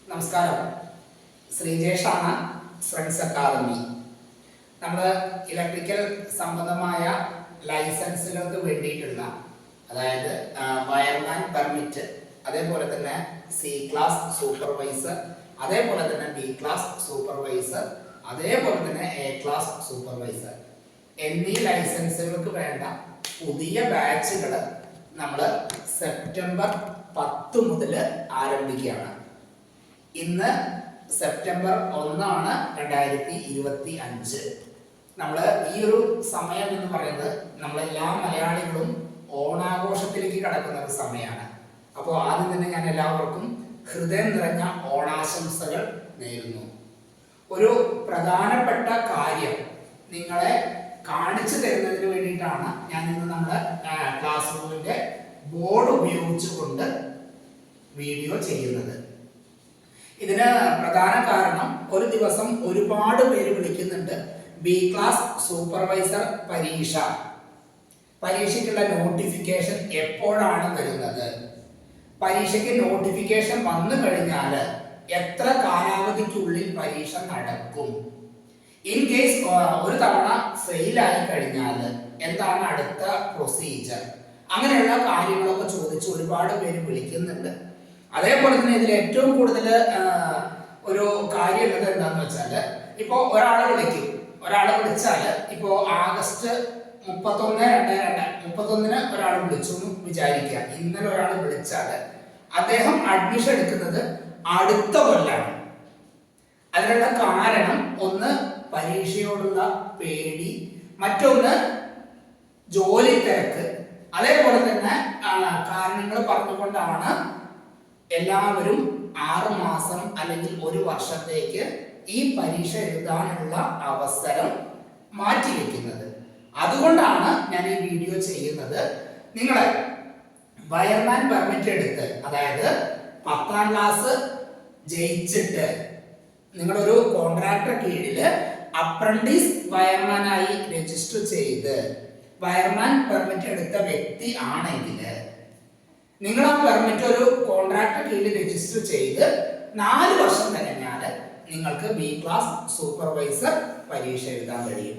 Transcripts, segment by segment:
നമസ്കാരം, ശ്രീജേഷാണ്, friends academy. നമ്മൾ electrical സംബന്ധമായ ലൈസൻസുകൾക്ക് വേണ്ടിയിട്ടുള്ള, അതായത് വയർമാൻ പെർമിറ്റ്, അതേപോലെ തന്നെ സി ക്ലാസ് സൂപ്പർവൈസർ, അതേപോലെ തന്നെ ബി ക്ലാസ് സൂപ്പർവൈസർ, അതേപോലെ തന്നെ എ ക്ലാസ് സൂപ്പർവൈസർ എന്നീ ലൈസൻസുകൾക്ക് വേണ്ട പുതിയ ബാച്ചുകൾ നമ്മൾ സെപ്റ്റംബർ 10 മുതൽ ആരംഭിക്കുകയാണ്. ഇന്ന് സെപ്റ്റംബർ 1 2025. നമ്മൾ ഈ ഒരു സമയം എന്ന് പറയുന്നത് നമ്മളെല്ലാ മലയാളികളും ഓണാഘോഷത്തിലേക്ക് കടക്കുന്ന ഒരു സമയമാണ്. അപ്പോൾ ആദ്യം തന്നെ ഞാൻ എല്ലാവർക്കും ഹൃദയം നിറഞ്ഞ ഓണാശംസകൾ നേരുന്നു. ഒരു പ്രധാനപ്പെട്ട കാര്യം നിങ്ങളെ കാണിച്ചു തരുന്നതിന് വേണ്ടിയിട്ടാണ് ഞാൻ ഇന്ന് നമ്മുടെ ക്ലാസ് റൂമിന്റെ ബോർഡ് ഉപയോഗിച്ചുകൊണ്ട് വീഡിയോ ചെയ്യുന്നത്. ഇതിന് പ്രധാന കാരണം, ഒരു ദിവസം ഒരുപാട് പേര് വിളിക്കുന്നുണ്ട് ബി ക്ലാസ് സൂപ്പർവൈസർ പരീക്ഷയ്ക്കുള്ള നോട്ടിഫിക്കേഷൻ എപ്പോഴാണ് വരുന്നത്, പരീക്ഷയ്ക്ക് നോട്ടിഫിക്കേഷൻ വന്നു കഴിഞ്ഞാൽ എത്ര കാലാവധിക്കുള്ളിൽ പരീക്ഷ നടക്കും, ഇൻ കേസ് ഒരു തവണ ഫെയിൽ ആയി കഴിഞ്ഞാൽ എന്താണ് അടുത്ത പ്രൊസീജിയർ, അങ്ങനെയുള്ള കാര്യങ്ങളൊക്കെ ചോദിച്ച് ഒരുപാട് പേര് വിളിക്കുന്നുണ്ട്. അതേപോലെ തന്നെ ഇതിൽ ഏറ്റവും കൂടുതൽ ഒരു കാര്യം ഉള്ളത് എന്താന്ന് വെച്ചാൽ, ഇപ്പോൾ ഒരാളെ വിളിച്ചാൽ ഇപ്പോൾ ആഗസ്റ്റ് 31 ഒരാൾ വിളിച്ചു എന്ന് വിചാരിക്കുക. ഇന്നലെ ഒരാൾ വിളിച്ചാൽ അദ്ദേഹം അഡ്മിഷൻ എടുക്കുന്നത് അടുത്ത കൊല്ലാണ്. അതിനുള്ള കാരണം, ഒന്ന് പരീക്ഷയോടുള്ള പേടി, മറ്റൊന്ന് ജോലി തിരക്ക്, അതേപോലെ തന്നെ കാരണങ്ങൾ പറഞ്ഞുകൊണ്ടാണ് എല്ലാവരും 6 മാസം അല്ലെങ്കിൽ 1 വർഷത്തേക്ക് ഈ പരീക്ഷ എഴുതാനുള്ള അവസരം മാറ്റിവെക്കുന്നത്. അതുകൊണ്ടാണ് ഞാൻ ഈ വീഡിയോ ചെയ്യുന്നത്. നിങ്ങളെ വയർമാൻ പെർമിറ്റ് എടുത്ത്, അതായത് 10ാം ക്ലാസ് ജയിച്ചിട്ട് നിങ്ങളൊരു കോൺട്രാക്ടർ കീഴിൽ അപ്രന്റീസ് വയർമാനായി രജിസ്റ്റർ ചെയ്ത് വയർമാൻ പെർമിറ്റ് എടുത്ത വ്യക്തി ആണെങ്കിൽ, നിങ്ങൾ ആ പെർമിറ്റ് ഒരു കോൺട്രാക്ടർ കീഴിൽ രജിസ്റ്റർ ചെയ്ത് 4 വർഷം കഴിഞ്ഞാൽ നിങ്ങൾക്ക് ബി ക്ലാസ് സൂപ്പർവൈസർ പരീക്ഷ എഴുതാൻ കഴിയും.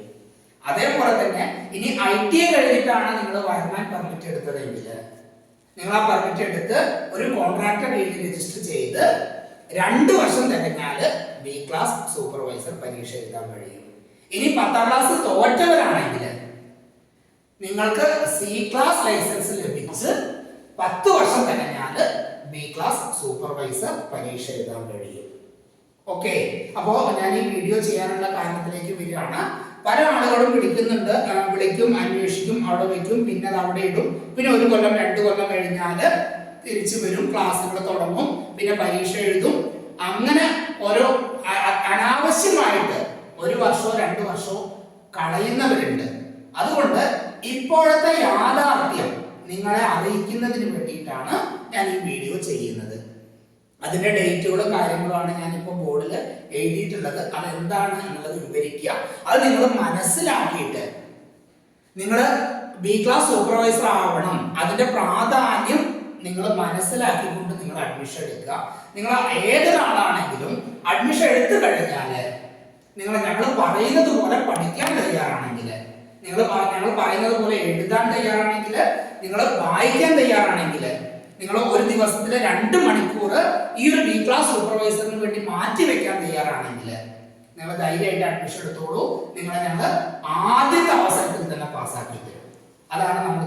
അതേപോലെ തന്നെ ഇനി ITI കഴിഞ്ഞിട്ടാണ് നിങ്ങൾ വയർമാൻ പെർമിറ്റ് എടുത്തതെങ്കിൽ, നിങ്ങൾ ആ പെർമിറ്റ് എടുത്ത് ഒരു കോൺട്രാക്ടർ കീഴിൽ രജിസ്റ്റർ ചെയ്ത് 2 വർഷം കഴിഞ്ഞാൽ ബി ക്ലാസ് സൂപ്പർവൈസർ പരീക്ഷ എഴുതാൻ കഴിയും. ഇനി 10ാം ക്ലാസ് തോറ്റവരാണെങ്കിൽ നിങ്ങൾക്ക് സി ക്ലാസ് ലൈസൻസ് ലഭിച്ച് 10 വർഷം കഴിഞ്ഞാൽ ബി ക്ലാസ് സൂപ്പർവൈസർ പരീക്ഷ എഴുതാൻ കഴിയും. ഓക്കെ, അപ്പോൾ ഞാൻ ഈ വീഡിയോ ചെയ്യാനുള്ള കാരണത്തിലേക്ക് വരികയാണ്. പല ആളുകളും വിളിക്കുന്നുണ്ട്, വിളിക്കും, അന്വേഷിക്കും, അവിടെ വയ്ക്കും, പിന്നെ അത് അവിടെ ഇടും, പിന്നെ 1 കൊല്ലം 2 കൊല്ലം കഴിഞ്ഞാൽ തിരിച്ചു വരും, ക്ലാസ്സുകൾ തുടങ്ങും, പിന്നെ പരീക്ഷ എഴുതും. അങ്ങനെ ഓരോ അനാവശ്യമായിട്ട് 1 വർഷമോ 2 വർഷമോ കളയുന്നവരുണ്ട്. അതുകൊണ്ട് ഇപ്പോഴത്തെ യാഥാർത്ഥ്യം നിങ്ങളെ അറിയിക്കുന്നതിന് വേണ്ടിയിട്ടാണ് ഞാൻ ഈ വീഡിയോ ചെയ്യുന്നത്. അതിന്റെ ഡേറ്റുകളും കാര്യങ്ങളുമാണ് ഞാനിപ്പോൾ ബോർഡിൽ എഴുതിയിട്ടുള്ളത്. അതെന്താണ് എന്നുള്ളത് വിവരിക്കുക. അത് നിങ്ങൾ മനസ്സിലാക്കിയിട്ട് നിങ്ങൾ ബി ക്ലാസ് സൂപ്പർവൈസർ ആവണം, അതിന്റെ പ്രാധാന്യം നിങ്ങൾ മനസ്സിലാക്കിക്കൊണ്ട് നിങ്ങൾ അഡ്മിഷൻ എടുക്കുക. നിങ്ങൾ ഏതൊരാളാണെങ്കിലും അഡ്മിഷൻ എടുത്തു കഴിഞ്ഞാൽ ഞങ്ങൾ പറയുന്നത് പോലെ പഠിക്കാൻ തയ്യാറാണെങ്കിൽ, ഞങ്ങൾ പറയുന്നത് പോലെ എഴുതാൻ തയ്യാറാണെങ്കിൽ, നിങ്ങൾ വായിക്കാൻ തയ്യാറാണെങ്കിൽ, നിങ്ങൾ ഒരു ദിവസത്തിൽ 2 മണിക്കൂർ ഈ ഒരു ബി ക്ലാസ് സൂപ്പർവൈസറിന് വേണ്ടി മാറ്റി വെക്കാൻ തയ്യാറാണെങ്കിൽ നിങ്ങൾ ധൈര്യമായിട്ട് അഡ്മിഷൻ എടുത്തോളൂ. നിങ്ങളെ ഞങ്ങൾ ആദ്യത്തെ അവസരത്തിൽ തന്നെ പാസ്സാക്കി തരും. അതാണ് നമ്മൾ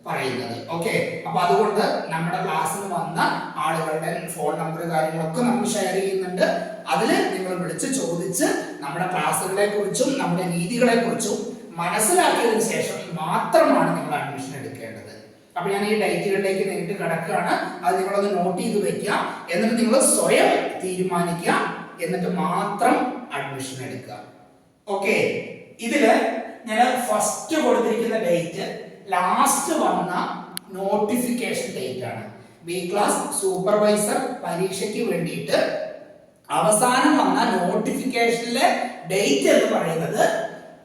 പറയുന്നത്. ഓക്കെ, അപ്പൊ അതുകൊണ്ട് നമ്മുടെ ക്ലാസ്സിന് വന്ന ആളുകളുടെ ഫോൺ നമ്പർ കാര്യങ്ങളൊക്കെ നമ്മൾ ഷെയർ ചെയ്യുന്നുണ്ട്. അതിൽ നിങ്ങൾ വിളിച്ച് ചോദിച്ച് നമ്മുടെ ക്ലാസ്സുകളെ കുറിച്ചും നമ്മുടെ രീതികളെ കുറിച്ചും മനസ്സിലാക്കിയതിനു ശേഷം മാത്രമാണ് നിങ്ങൾ അഡ്മിഷൻ എടുക്കേണ്ടത്. അപ്പൊ ഞാൻ ഈ ഡേറ്റുകളിലേക്ക് നേരിട്ട് കിടക്കുകയാണ്. അത് നിങ്ങളൊന്ന് നോട്ട് ചെയ്ത് വെക്കുക. എന്നിട്ട് നിങ്ങൾ സ്വയം തീരുമാനിക്കുക, എന്നിട്ട് മാത്രം അഡ്മിഷൻ എടുക്കുക. ഓക്കെ, ഇതില് ഞാൻ ഫസ്റ്റ് കൊടുത്തിരിക്കുന്ന ഡേറ്റ് ലാസ്റ്റ് വന്ന നോട്ടിഫിക്കേഷൻ ഡേറ്റ് ആണ്. ബി ക്ലാസ് സൂപ്പർവൈസർ പരീക്ഷയ്ക്ക് വേണ്ടിയിട്ട് അവസാനം വന്ന നോട്ടിഫിക്കേഷനിലെ ഡേറ്റ് എന്ന് പറയുന്നത്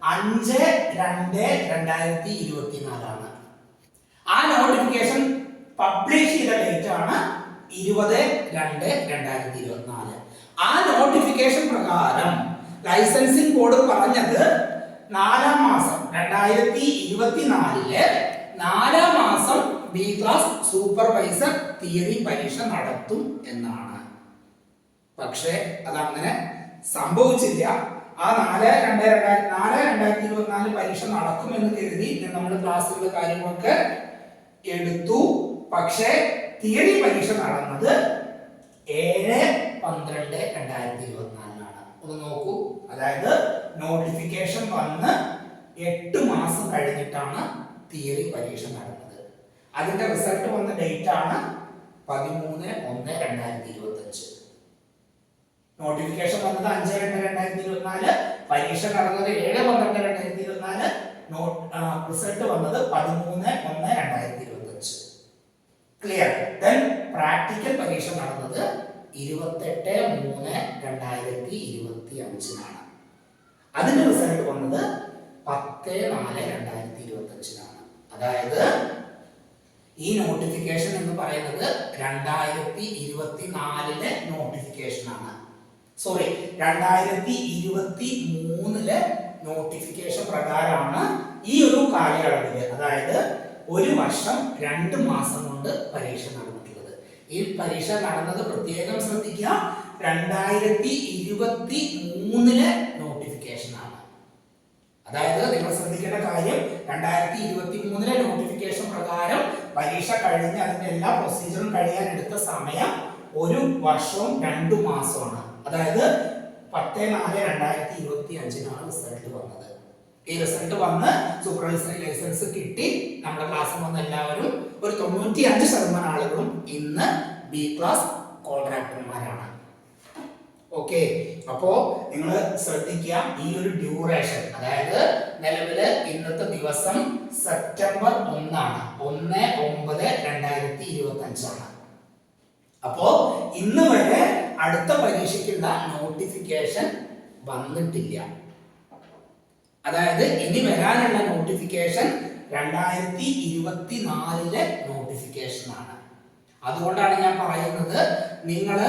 5/2/2024 ആണ്. ആ നോട്ടിഫിക്കേഷൻ പബ്ലിഷ് ചെയ്ത ഡേറ്റ് ആണ് 20/2/2024. ആ നോട്ടിഫിക്കേഷൻ പ്രകാരം ലൈസൻസിംഗ് ബോർഡ് പറഞ്ഞത് 4-ാം മാസം 2024 4-ാം മാസം ബി ക്ലാസ് സൂപ്പർവൈസർ തിയറി പരീക്ഷ നടത്തും എന്നാണ്. പക്ഷേ അതങ്ങനെ സംഭവിച്ചില്ല. ആ 4/2/2024 പരീക്ഷ നടക്കുമെന്ന് കരുതി നമ്മൾ ക്ലാസ്സുകൾ കാര്യങ്ങളൊക്കെ എടുത്തു. പക്ഷേ തിയറി പരീക്ഷ നടന്നത് 7/12/2024 ഒന്ന് നോക്കൂ. അതായത് നോട്ടിഫിക്കേഷൻ വന്ന് 8 മാസം കഴിഞ്ഞിട്ടാണ് തിയറി പരീക്ഷ നടന്നത്. അതിന്റെ റിസൾട്ട് വന്ന ഡേറ്റ് ആണ് 13/1/2025. നോട്ടിഫിക്കേഷൻ വന്നത് 5/2/2024, പരീക്ഷ നടന്നത് 7/12/2024, റിസൾട്ട് വന്നത് 13/1/2025. ക്ലിയർ? ദെൻ പ്രാക്ടിക്കൽ പരീക്ഷ നടന്നത് 28/3/2025 അതിന്റെ റിസൾട്ട് വന്നത് 10/4/2025. അതായത് ഈ നോട്ടിഫിക്കേഷൻ എന്ന് പറയുന്നത് 2024 നോട്ടിഫിക്കേഷൻ ആണ്. സോറി, 2023 നോട്ടിഫിക്കേഷൻ പ്രകാരമാണ് ഈ ഒരു കാലയളവില്, അതായത് 1 വർഷം 2 മാസം കൊണ്ട് പരീക്ഷ നടന്നിട്ടുള്ളത്. ഈ പരീക്ഷ നടന്നത് പ്രത്യേകം ശ്രദ്ധിക്കുക, 2023 നോട്ടിഫിക്കേഷൻ ആണ്. അതായത് നിങ്ങൾ ശ്രദ്ധിക്കേണ്ട കാര്യം, 2023 നോട്ടിഫിക്കേഷൻ പ്രകാരം പരീക്ഷ കഴിഞ്ഞ് അതിന്റെ എല്ലാ പ്രൊസീജിയറും കഴിയാൻ എടുത്ത സമയം 1 വർഷവും 2 മാസമാണ്. അതായത് 10/4/2025 റിസൾട്ട് വന്നത്. ഈ റിസൾട്ട് വന്ന് സൂപ്പർവൈസറി ലൈസൻസ് കിട്ടി നമ്മുടെ ക്ലാസ്സിൽ വന്ന എല്ലാവരും ഒരു 95% ആളുകളും ഇന്ന് ബി ക്ലാസ് കോൺട്രാക്ടർമാരാണ്. ഓക്കെ, അപ്പോ നിങ്ങൾ ശ്രദ്ധിക്കുക, ഈ ഒരു ഡ്യൂറേഷൻ, അതായത് നിലവില് ഇന്നത്തെ ദിവസം സെപ്റ്റംബർ 1 1/9/2025. അപ്പോ ഇന്ന് വരെ അടുത്ത പരീക്ഷയ്ക്കുള്ള നോട്ടിഫിക്കേഷൻ വന്നിട്ടില്ല. അതായത് ഇനി വരാനുള്ള നോട്ടിഫിക്കേഷൻ 2024 നോട്ടിഫിക്കേഷൻ ആണ്. അതുകൊണ്ടാണ് ഞാൻ പറയുന്നത്, നിങ്ങൾ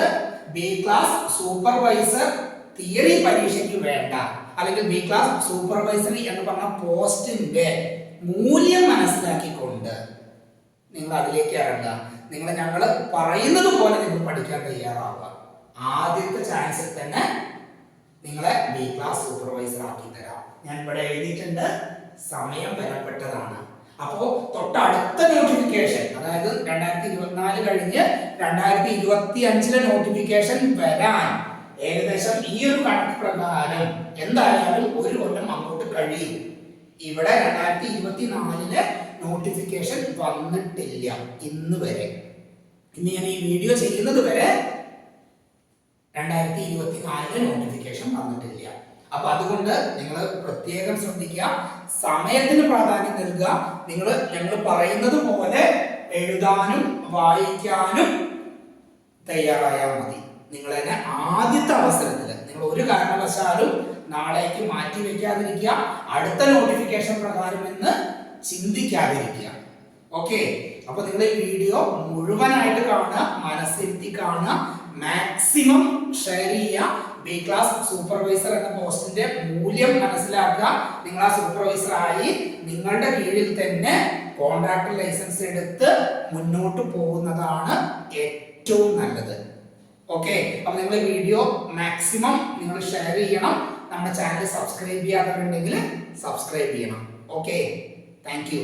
ബി ക്ലാസ് സൂപ്പർവൈസർ തിയറി പരീക്ഷയ്ക്ക് വേണ്ട, അല്ലെങ്കിൽ ബി ക്ലാസ് സൂപ്പർവൈസറി എന്ന് പറഞ്ഞ പോസ്റ്റിന്റെ മൂല്യം മനസ്സിലാക്കിക്കൊണ്ട് നിങ്ങൾ അതിലേക്ക് ഇറങ്ങുക. നിങ്ങൾ ഞങ്ങൾ പറയുന്നത് പോലെ നിങ്ങൾ പഠിക്കാൻ തയ്യാറാവുക. ആദ്യത്തെ ചാൻസിൽ തന്നെ നിങ്ങളെ ബി ക്ലാസ് സൂപ്പർവൈസർ ആക്കി തരാം. ഞാൻ ഇവിടെ എഴുതിയിട്ടുണ്ട്, സമയം വരപ്പെട്ടതാണ്. അപ്പോ തൊട്ടടുത്ത നോട്ടിഫിക്കേഷൻ, അതായത് 2024 കഴിഞ്ഞ് 2025 നോട്ടിഫിക്കേഷൻ വരാൻ ഏകദേശം ഈ ഒരു കണക്ക് പ്രകാരം എന്തായാലും 1 കൊല്ലം അങ്ങോട്ട് കഴിയും. ഇവിടെ 2024 നോട്ടിഫിക്കേഷൻ വന്നിട്ടില്ല ഇന്ന് വരെ. ഇന്ന് ഞാൻ ഈ വീഡിയോ ചെയ്യുന്നത് വരെ 2024 നോട്ടിഫിക്കേഷൻ വന്നിട്ടില്ല. അപ്പൊ അതുകൊണ്ട് നിങ്ങൾ പ്രത്യേകം ശ്രദ്ധിക്കുക, സമയത്തിന് പ്രാധാന്യം നൽകുക. ഞങ്ങൾ പറയുന്നത് പോലെ എഴുതാനും വായിക്കാനും തയ്യാറായാൽ മതി. നിങ്ങൾ തന്നെ ആദ്യത്തെ അവസരത്തിൽ നിങ്ങൾ ഒരു കാരണവശാലും നാളേക്ക് മാറ്റി വെക്കാതിരിക്കുക, അടുത്ത നോട്ടിഫിക്കേഷൻ പ്രകാരം എന്ന് ചിന്തിക്കാതിരിക്കുക. ഓക്കെ, അപ്പൊ നിങ്ങൾ ഈ വീഡിയോ മുഴുവനായിട്ട് കാണുക, മനസ്സിരുത്തി കാണുക, മാക്സിമം ഷെയർ ചെയ്യുക. ബി ക്ലാസ് സൂപ്പർവൈസർ എന്ന പോസ്റ്റിന്റെ മൂല്യം മനസ്സിലാക്കുക. നിങ്ങൾ ആ സൂപ്പർവൈസർ ആയി നിങ്ങളുടെ കീഴിൽ തന്നെ കോൺട്രാക്ടർ ലൈസൻസ് എടുത്ത് മുന്നോട്ട് പോകുന്നതാണ് ഏറ്റവും നല്ലത്. ഓക്കെ, അപ്പൊ നിങ്ങൾ വീഡിയോ മാക്സിമം നിങ്ങൾ ഷെയർ ചെയ്യണം. നമ്മുടെ ചാനൽ സബ്സ്ക്രൈബ് ചെയ്യാത്തവരുണ്ടെങ്കിൽ സബ്സ്ക്രൈബ് ചെയ്യണം. Okay, thank you.